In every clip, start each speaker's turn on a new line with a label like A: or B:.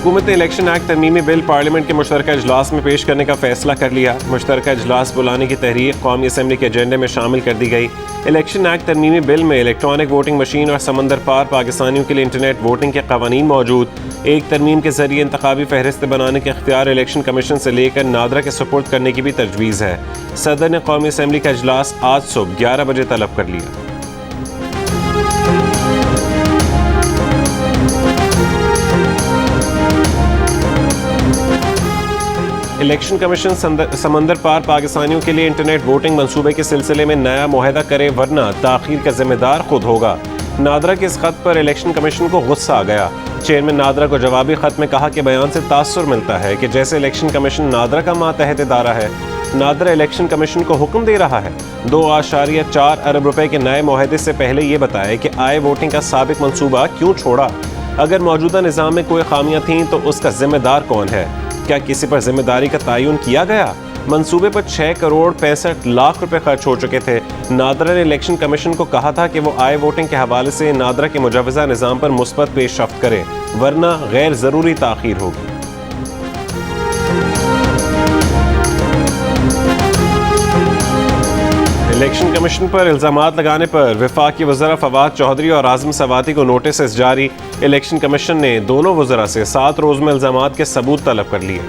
A: हुकूमत ने election act तरमीमी bill parliament के मुश्तरका इजलास में पेश करने का फैसला कर लिया। मुश्तरका इजलास बुलाने की तहरीक कौमी असम्बली के एजेंडे में शामिल कर दी गई। इलेक्शन एक्ट तरमीमी बिल में इलेक्ट्रॉनिक वोटिंग मशीन और समंदर पार पाकिस्तानियों के लिए इंटरनेट वोटिंग के कवानीन मौजूद। एक तरमीम के जरिए इंतखाबी फहरिस्त बनाने के इख्तियार इलेक्शन कमीशन से लेकर नादरा के सुपुर्द करने की भी तजवीज़ है। सदर ने कौमी असम्बली का इजलास आज सुबह 11 बजे तलब कर लिया। इलेक्शन कमीशन समंदर पार पाकिस्तानियों के लिए इंटरनेट वोटिंग मंसूबे के सिलसिले में नया मुआहदा करे वरना ताखीर का जिम्मेदार खुद होगा। नादरा के इस खत पर इलेक्शन कमीशन को गुस्सा आ गया। चेयरमैन नादरा को जवाबी खत में कहा कि बयान से तासुर मिलता है कि जैसे इलेक्शन कमीशन नादरा का मातहत इदारा है, नादरा इलेक्शन कमीशन को हुक्म दे रहा है। 2.4 अरब रुपए के नए मुआहदे से पहले ये बताए कि आए वोटिंग का साबिक मंसूबा क्यों छोड़ा। अगर मौजूदा निज़ाम में कोई खामियां थीं तो उसका जिम्मेदार कौन है? क्या किसी पर जिम्मेदारी का तयन किया गया? मंसूबे पर 6 करोड़ 65 लाख रुपए खर्च हो चुके थे। नादरा ने इलेक्शन कमीशन को कहा था कि वो आए वोटिंग के हवाले से नादरा के मुजवजा निज़ाम पर मुस्बत पेशरफ्त करे वरना गैर ज़रूरी ताख़ीर होगी। इलेक्शन कमीशन पर इल्ज़ामात लगाने पर वफाकी वज़रा फवाद चौधरी और आज़म सवाती को नोटिस जारी। इलेक्शन कमीशन ने दोनों वज़रा से 7 रोज़ में इल्ज़ामात के सबूत तलब कर लिए।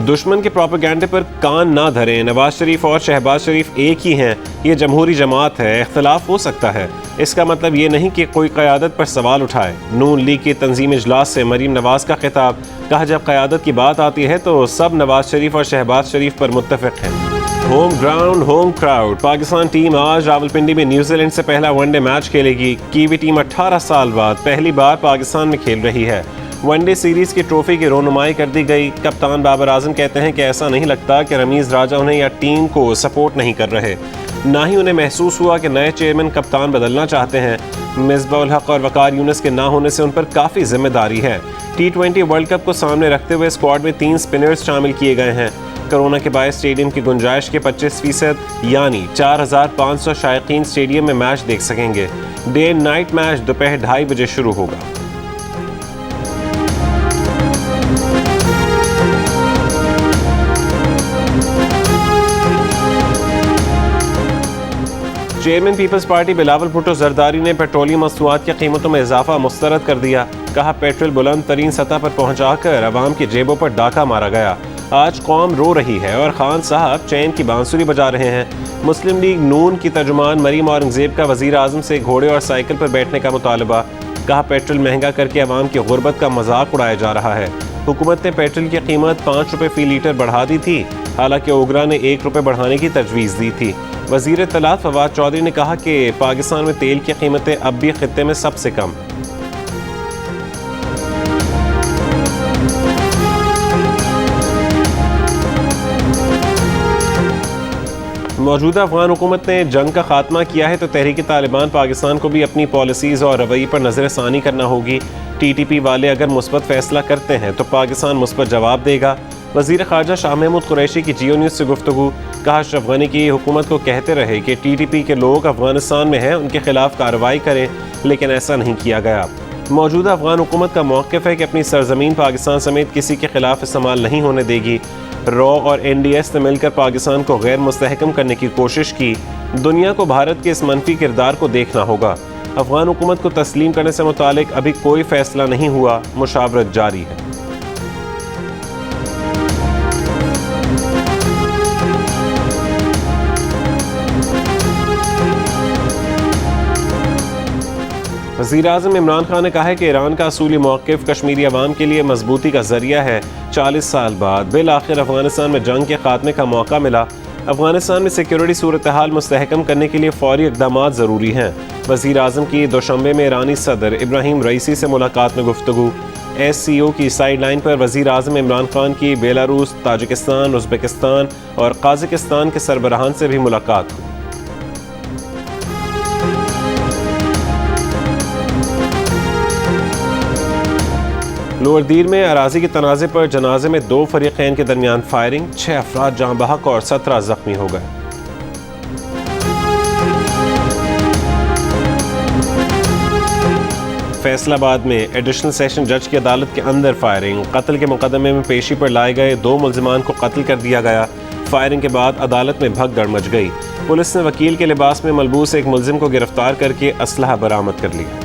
A: दुश्मन के प्रोपेगेंडे पर कान ना धरें। नवाज शरीफ और शहबाज शरीफ एक ही हैं। ये जमहूरी जमात है, इख्तलाफ हो सकता है, इसका मतलब ये नहीं कि कोई क़यादत पर सवाल उठाए। नून लीग की तंजीम इजलास से मरीम नवाज का खिताब। कहा जब क़यादत की बात आती है तो सब नवाज शरीफ और शहबाज शरीफ पर मुत्तफ़िक हैं। Home ground home crowd. Pakistan team आज रावलपिंडी में न्यूजीलैंड से पहला वनडे मैच खेलेगी। कीवी टीम 18 साल बाद पहली बार पाकिस्तान में खेल रही है। वनडे सीरीज की ट्रॉफी की रोनुमाई कर दी गई। कप्तान बाबर आजम कहते हैं कि ऐसा नहीं लगता कि रमीज़ राजा उन्हें या टीम को सपोर्ट नहीं कर रहे, ना ही उन्हें महसूस हुआ कि नए चेयरमैन कप्तान बदलना चाहते हैं। मिसबाउल हक और वकार यूनुस के ना होने से उन पर काफ़ी जिम्मेदारी है। T20 वर्ल्ड कप को सामने रखते हुए स्क्वाड में 3 स्पिनर्स शामिल किए गए हैं। कोरोना के बायस स्टेडियम की गुंजाइश के 25% यानी 4500 शायकीन स्टेडियम में मैच देख सकेंगे। डे एंड नाइट मैच दोपहर 2:30 बजे शुरू होगा। Chairman Peoples Party Bilawal Bhutto Zardari ने पेट्रोलियम मसनूआत की कीमतों में इजाफा मुस्तरद कर दिया। कहा पेट्रोल बुलंद तरीन सतह पर पहुंचाकर अवाम की जेबों पर डाका मारा गया। आज कौम रो रही है और खान साहब चैन की बांसुरी बजा रहे हैं। मुस्लिम लीग नून की तर्जुमान मरीम औरंगजेब का वजीर आजम से घोड़े और साइकिल पर बैठने का मुतालबा। कहा पेट्रोल महंगा करके अवाम की गुर्बत का मजाक उड़ाया जा रहा है। हुकूमत ने पेट्रोल की कीमत 5 रुपये फ़ी लीटर बढ़ा दी थी, हालांकि ओगरा ने 1 रुपये बढ़ाने की तजवीज़ दी थी। वज़ीर इत्तलात फवाद चौधरी ने कहा कि पाकिस्तान में तेल की कीमतें अब भी खित्ते में सबसे कम। मौजूदा अफगान हुकूमत ने जंग का खात्मा किया है तो तहरीक तालिबान पाकिस्तान को भी अपनी पॉलिसीज़ और रवैये पर नज़रसानी करना होगी। TTP वाले अगर मुस्बत फैसला करते हैं तो पाकिस्तान मुस्बत जवाब देगा। वज़ीर ख़ारजा शाह महमूद कुरैशी की जियो न्यूज़ से गुफ्तगू। कहा अशरफ गनी की हुकूमत को कहते रहे कि TTP के लोग अफगानिस्तान में हैं, उनके खिलाफ कार्रवाई करें, लेकिन ऐसा नहीं किया गया। मौजूदा अफगान हुकूमत का मौक़िफ़ है कि अपनी सरजमीन पाकिस्तान समेत किसी के खिलाफ इस्तेमाल नहीं होने देगी। रॉ और NDS ने मिलकर पाकिस्तान को गैर मुस्तहकम करने की कोशिश की। दुनिया को भारत के इस मनफी किरदार को देखना होगा। अफगान हुकूमत को तस्लीम करने से मुतालिक अभी कोई फैसला नहीं हुआ, मुशावरत जारी है। वज़ीर आज़म इमरान खान ने कहा है कि ईरान का असूली मौक़िफ़ कश्मीरी अवाम के लिए मजबूती का ज़रिया है। 40 साल बाद बिल आखिर अफगानिस्तान में जंग के खात्मे का मौका मिला। अफगानिस्तान में सिक्योरिटी सूरत हाल मुस्तहकम करने के लिए फ़ौरी इक़दामात ज़रूरी हैं। वज़ीर आज़म की दोशंबे में ईरानी सदर इब्राहिम रईसी से मुलाकात में गुफ्तगू। SCO की साइड लाइन पर वज़ीर आज़म इमरान खान की बेलारूस, ताजिकिस्तान, उज़्बेकिस्तान और काज़ाकिस्तान के सरबराहान से भी मुलाकात हुई। लोअर दीर में अराजी के तनाज़े पर जनाजे में 2 फरीक़ैन के दरमियान फायरिंग, 6 अफराद जाँ बहक और 17 ज़ख्मी हो गए। फैसलाबाद में एडिशनल सेशन जज की अदालत के अंदर फायरिंग, कत्ल के मुकदमे में पेशी पर लाए गए 2 मुल्जिमान को कत्ल कर दिया गया। फायरिंग के बाद अदालत में भगदड़ मच गई। पुलिस ने वकील के लिबास में मलबूस एक मुल्जिम को गिरफ्तार करके असलहा बरामद कर लिया।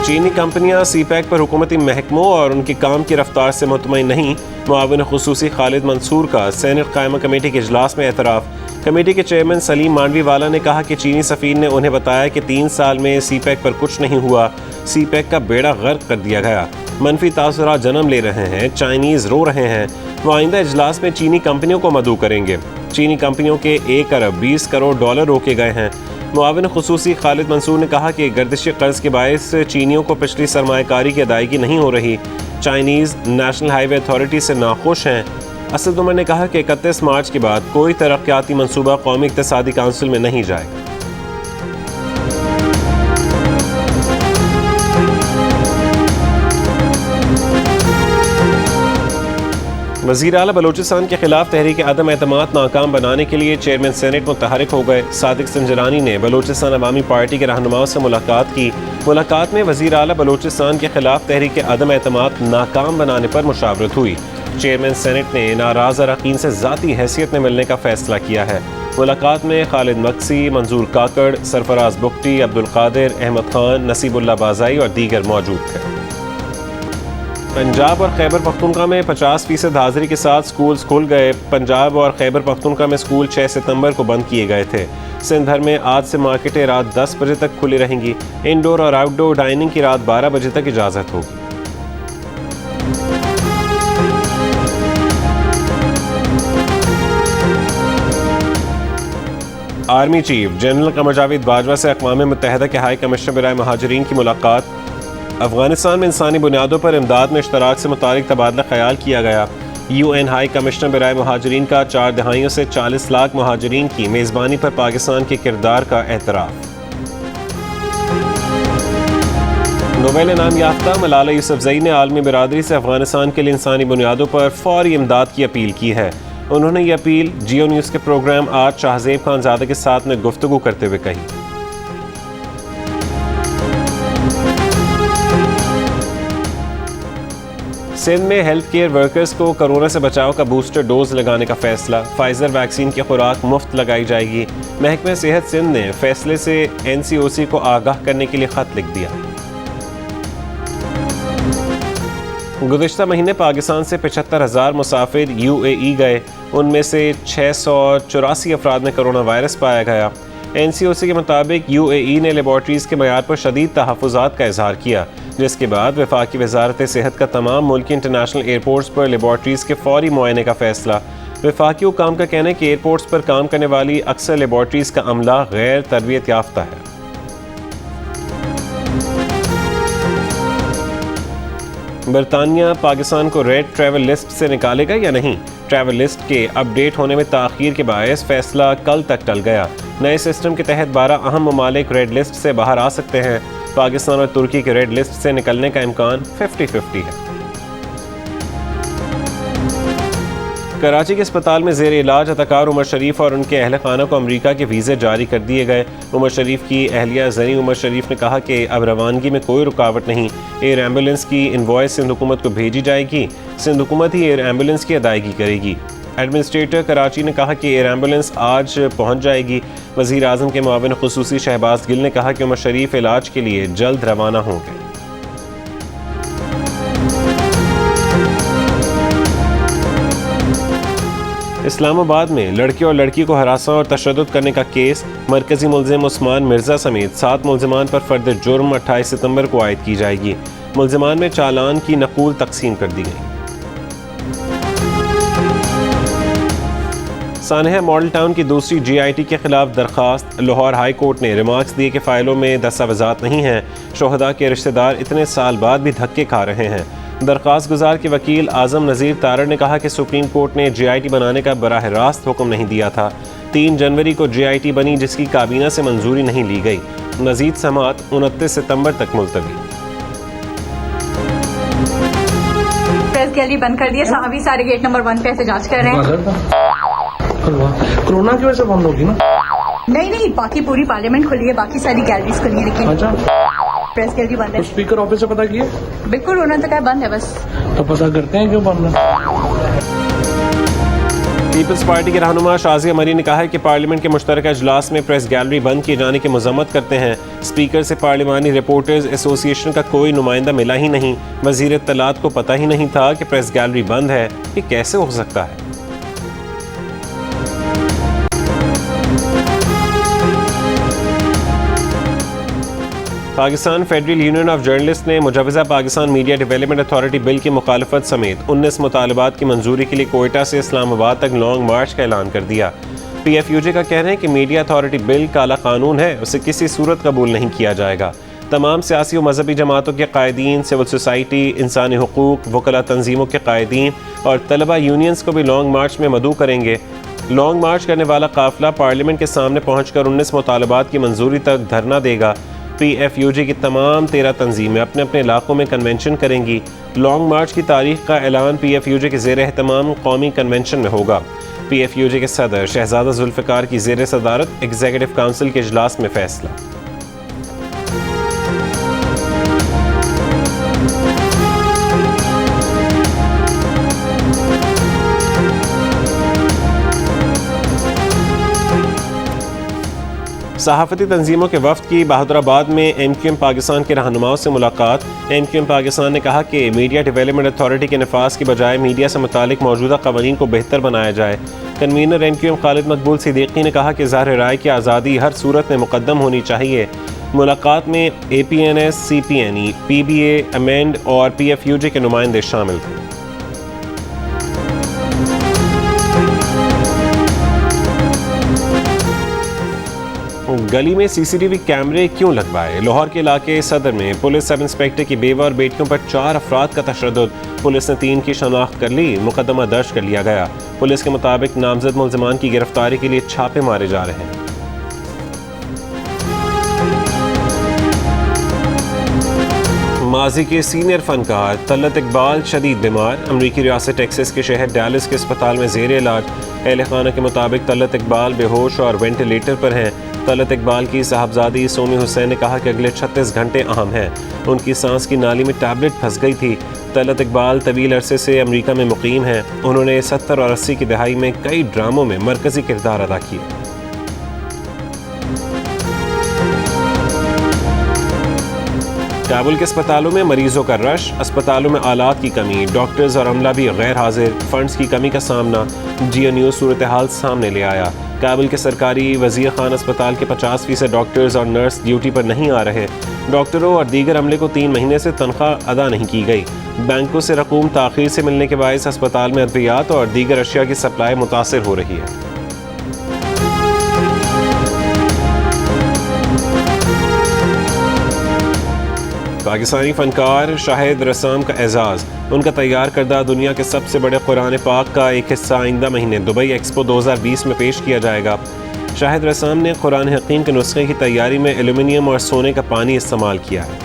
A: चीनी कंपनियां सीपैक पर हुकूमती महकमों और उनके काम की रफ्तार से मुतमईन नहीं। मुआविन खुसूसी खालिद मंसूर का सेनेट कायमा कमेटी के इजलास में एतराफ़। कमेटी के चेयरमैन सलीम मांडवीवाला ने कहा कि चीनी सफ़ीर ने उन्हें बताया कि 3 साल में सीपैक पर कुछ नहीं हुआ, सीपैक का बेड़ा गर्क कर दिया गया। मनफी तासुरात जन्म ले रहे हैं, चाइनीज़ रो रहे हैं। वो आइंदा इजलास में चीनी कंपनियों को मदऊ करेंगे। चीनी कंपनियों के 1 अरब 20 करोड़ डॉलर रोके गए हैं। मुआविन खुसूसी खालिद मंसूर ने कहा कि गर्दिश कर्ज के बायस चीनियों को पिछली सरमायाकारी की अदायगी नहीं हो रही। चाइनीज़ नेशनल हाईवे अथॉरिटी से नाखुश हैं। असद उमर ने कहा कि 31 मार्च के बाद कोई तरक्याती मंसूबा कौमी इक़्तिसादी काउंसिल में नहीं जाएगा। वज़ीर आला बलोचिस्तान के खिलाफ तहरीक अदम एतमाद नाकाम बनाने के लिए चेयरमैन सेनेट मुतहरिक हो गए। सादिक संजरानी ने बलोचिस्तान अवामी पार्टी के रहनुमाओं से मुलाकात की। मुलाकात में वज़ीर आला बलोचिस्तान के खिलाफ तहरीक अदम एतमाद नाकाम बनाने पर मुशावरत हुई। चेयरमैन सेनेट ने नाराज़ अरकान से ज़ाती हैसियत में मिलने का फैसला किया है। मुलाकात में खालिद मक्सी, मंजूर काकड़, सरफराज बुख्ती, अब्दुल कादिर, अहमद खान, नसीबुल्लाह बाज़ाई और दीगर मौजूद थे। पंजाब और खैबर पख्तूनख्वा में 50% हाजिरी के साथ स्कूल्स खुल गए। पंजाब और खैबर पख्तूनख्वा में स्कूल 6 सितंबर को बंद किए गए थे। सिंध भर में आज से मार्केटें रात 10 बजे तक खुली रहेंगी। इंडोर और आउटडोर डाइनिंग की रात 12 बजे तक इजाज़त होगी। Army chief general Qamar Javed Bajwa से अक़वाम मुत्तहिदा के हाई कमिश्नर बराए महाजरीन की मुलाकात। अफगानिस्तान में इंसानी बुनियादों पर इमदाद में इश्तराक से मुतालिक तबादला ख्याल किया गया। UN हाई कमिश्नर बराए महाजरीन का 4 दहाइयों से 40 लाख महाजरीन की मेज़बानी पर पाकिस्तान के किरदार का एतराफ़। नोबेल इनाम याफ्ता मलाला यूसुफ़ज़ई ने आलमी बिरादरी से अफगानिस्तान के लिए इंसानी बुनियादों पर फौरी इमदाद की अपील की है। उन्होंने ये अपील जियो न्यूज़ के प्रोग्राम आज शाहज़ेब खानज़ादा के साथ में गुफ्तगू करते हुए कही। सिंध में हेल्थ केयर वर्कर्स को कोरोना से बचाव का बूस्टर डोज लगाने का फैसला। फाइजर वैक्सीन की खुराक मुफ्त लगाई जाएगी। महकमे सेहत सिंध ने फैसले से NCOC को आगाह करने के लिए खत लिख दिया। गुज़िश्ता महीने पाकिस्तान से 75,000 मुसाफिर UAE गए। उनमें से 684 अफराद में कोरोना वायरस पाया गया। NCOC के मुताबिक UAE ने लेबॉर्ट्रीज़ के मयार पर शदीद तहफ़्फ़ुज़ात का इजहार किया, जिसके बाद वफाकी वज़ारत सेहत का तमाम मुल्की इंटरनेशनल एयरपोर्ट्स पर लेबॉर्ट्रीज़ के फौरी मुआयने का फैसला। वफाकी हुकाम का कहना है कि एयरपोर्ट्स पर काम करने वाली अक्सर लेबॉर्ट्रीज़ का अमला गैर तरबियत याफ्ता है। बरतानिया पाकिस्तान को रेड ट्रैवल लिस्ट से निकालेगा या नहीं? ट्रैवल लिस्ट के अपडेट होने में ताख़ीर के बायस फैसला कल तक टल गया। नए सिस्टम के तहत 12 अहम ममालिक रेड लिस्ट से बाहर आ सकते हैं। पाकिस्तान और तुर्की के रेड लिस्ट से निकलने का इम्कान 50-50 है। कराची के अस्पताल में ज़ेर इलाज अदाकार उमर शरीफ और उनके अहल खाना को अमरीका के वीज़े जारी कर दिए गए। उमर शरीफ की अहलिया ज़नी उमर शरीफ ने कहा कि अब रवानगी में कोई रुकावट नहीं। एयर एम्बुलेंस की इनवॉइस सिंध हुकूमत को भेजी जाएगी। सिंध हुकूमत ही एयर एम्बुलेंस की अदायगी करेगी। एडमिनिस्ट्रेटर कराची ने कहा कि एयर एम्बुलेंस आज पहुंच जाएगी। वज़ीर आज़म के मुआविन खुसूसी शहबाज गिल ने कहा कि उमर शरीफ इलाज के लिए जल्द रवाना होंगे। इस्लामाबाद में लड़के और लड़की को हरासा और तशद्दुद करने का केस। मरकजी मुल्जिम उस्मान मिर्ज़ा समेत 7 मुल्जिमान पर फ़र्द जुर्म 28 सितंबर को आयद की जाएगी। मुल्जिमान में चालान की नकूल तकसीम कर दी गई। सानहा मॉडल टाउन की दूसरी GIT के खिलाफ दरखास्त। लाहौर हाई कोर्ट ने रिमार्क्स दिए कि फ़ाइलों में दस्तावेज़ात नहीं हैं। शोहदा के रिश्तेदार इतने साल बाद भी धक्के खा रहे हैं। दरख्वास्त गुजार के वकील आज़म नज़ीर तारड़ ने कहा कि सुप्रीम कोर्ट ने GIT बनाने का बराह रास्त हुक्म नहीं दिया था। 3 जनवरी को GIT बनी, जिसकी काबीना से मंजूरी नहीं ली गई। मज़ीद समाअत 29 सितंबर तक मुलतवी।
B: प्रेस गैलरी बंद कर दिया। अभी सारे गेट नंबर 1 पे एहतजाज कर रहे हैं।
C: कोरोना की वजह से बंद होगी ना।
B: नहीं, बाकी पूरी पार्लियामेंट खुली है, बाकी सारी गैलरीज खुली है, लेकिन
C: अच्छा,
B: प्रेस गैलरी बंद है।
C: तो स्पीकर ऑफिस से पता किया?
B: बिल्कुल, उन्होंने तो कहा बंद है बस।
C: तो पता करते हैं क्यों बंद है।
A: पीपल्स पार्टी के रहनुमा शाजिया मरी ने कहा है कि पार्लियामेंट के मुश्तरका इजलास में प्रेस गैलरी बंद किए जाने की मजम्मत करते हैं। स्पीकर से पार्लिमानी रिपोर्टर्स एसोसिएशन का कोई नुमाइंदा मिला ही नहीं। वजीर इत्तलात को पता ही नहीं था कि प्रेस गैलरी बंद है। ये कैसे हो सकता है? Pakistan federal union of journalist ने मुजवजा Pakistan media development authority bill की मुखालफत समेत 19 मुतालबात की मंजूरी के लिए कोयटा से इस्लामाबाद तक लॉन्ग मार्च का ऐलान कर दिया। PFUJ का कहना है कि मीडिया अथॉरिटी बिल काला कानून है, उसे किसी सूरत कबूल नहीं किया जाएगा। तमाम सियासी और मजहबी जमातों के कायदीन, सिविल सोसाइटी, इंसानी हुकूक, वकला तंजीमों के कायदीन और तलबा यूनियंस को भी लॉन्ग मार्च में मदऊ करेंगे। लॉन्ग मार्च करने वाला काफिला पार्लियामेंट के सामने पहुंचकर 19 मुतालबात की मंजूरी तक धरना देगा। PFUJ की तमाम 13 तंजीमें अपने अपने इलाकों में कन्वेंशन करेंगी। लॉन्ग मार्च की तारीख का ऐलान PFUJ के ज़ेर एहतमाम कौमी कन्वेंशन में होगा। PFUJ के सदर शहजादा जुल्फ़िकार की ज़ेर सदारत एग्जीक्यूटिव काउंसिल के इजलास में फैसला। सहाफ़ती तंजीमों के वफ़द की बहादुराबाद में MQM पाकिस्तान के रहनुमाओं से मुलाकात। MQM पाकिस्तान ने कहा कि मीडिया डेवलपमेंट अथॉरिटी के नफाज की बजाय मीडिया से मुतालिक मौजूदा क़वानीन को बेहतर बनाया जाए। कन्वीनर MQM खालिद मकबूल सिद्दीकी ने कहा कि ज़ाहिर राय की आज़ादी हर सूरत में मुकद्दम होनी चाहिए। मुलाकात में APNS, CPNE, PBA, अमेंड और PFUJ के नुमाइंदे शामिल थे। गली में CCTV कैमरे क्यों लगवाए? लाहौर के इलाके सदर में पुलिस सब इंस्पेक्टर की बेवा और बेटियों पर 4 अफराद का तशद्दुद। पुलिस ने 3 की शनाख्त कर ली, मुकदमा दर्ज कर लिया गया। पुलिस के मुताबिक नामजद मुल्ज़िमान की गिरफ्तारी के लिए छापे मारे जा रहे हैं। माजी के सीनियर फनकार तलत इकबाल शदीद बीमार। अमरीकी रियासत टेक्सास के शहर डैलस के अस्पताल में ज़ेर इलाज। अहल खाना के मुताबिक तलत इकबाल बेहोश और वेंटिलेटर पर हैं। तलत इकबाल की साहबजादी सोमी हुसैन ने कहा कि अगले 36 घंटे अहम हैं। उनकी सांस की नाली में टैबलेट फंस गई थी। तलत इकबाल तवील अरसे से अमेरिका में मुकीम हैं। उन्होंने 70 और 80 की दहाई में कई ड्रामों में मरकजी किरदार अदा किए। काबुल के अस्पतालों में मरीजों का रश, अस्पतालों में आलात की कमी, डॉक्टर्स और अमला भी गैर हाजिर, फंड्स की कमी का सामना। GNU सूरत हाल सामने ले आया। काबुल के सरकारी वजीर खान अस्पताल के 50% डॉक्टर्स और नर्स ड्यूटी पर नहीं आ रहे। डॉक्टरों और दीगर अमले को 3 महीने से तनख्वाह अदा नहीं की गई। बैंकों से रकूम ताख़ीर से मिलने के बायस अस्पताल में अद्वियात और दीगर अशिया की सप्लाई मुतासिर हो रही है। पाकिस्तानी फनकार शाहिद रसाम का एजाज़। उनका तैयार करदा दुनिया के सबसे बड़े कुरान पाक का एक हिस्सा आइंदा महीने दुबई एक्सपो 2020 में पेश किया जाएगा। शाहिद रसाम ने कुरान हकीम के नुस्खे की तैयारी में एल्यूमिनियम और सोने का पानी इस्तेमाल किया है।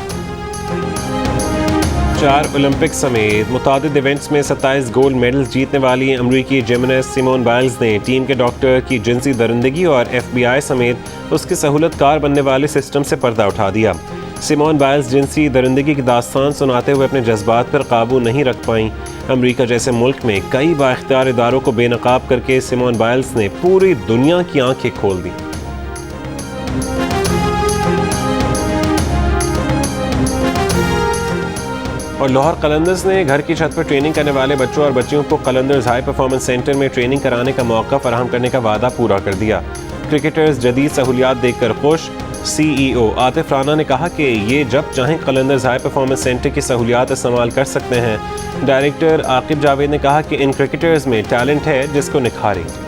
A: 4 ओलंपिक समेत मुतादिद इवेंट्स में 27 गोल्ड मेडल्स जीतने वाली अमरीकी जिमनास्ट सिमोन बाइल्स ने टीम के डॉक्टर की जिनसी दरिंदगी और FBI समेत उसके सहूलतकार बनने वाले सिस्टम से पर्दा उठा दिया। सिमोन बाइल्स जिनसी दरिंदगी की दास्तान सुनाते हुए अपने जज्बात पर काबू नहीं रख पाईं। अमेरिका जैसे मुल्क में कई बाइख्तियार इदारों को बेनकाब करके सिमोन बाइल्स ने पूरी दुनिया की आंखें खोल दी। और लाहौर कलंदर्स ने घर की छत पर ट्रेनिंग करने वाले बच्चों और बच्चियों को कलंदर्स हाई परफॉर्मेंस सेंटर में ट्रेनिंग कराने का मौका फराहम करने का वादा पूरा कर दिया। क्रिकेटर्स जदीद सहूलियात देखकर खुश। CEO आतिफ राना ने कहा कि ये जब चाहें कलंदर्स हाई परफॉर्मेंस सेंटर की सहूलियात इस्तेमाल कर सकते हैं। डायरेक्टर आकिब जावेद ने कहा कि इन क्रिकेटर्स में टैलेंट है जिसको निखारेंगे।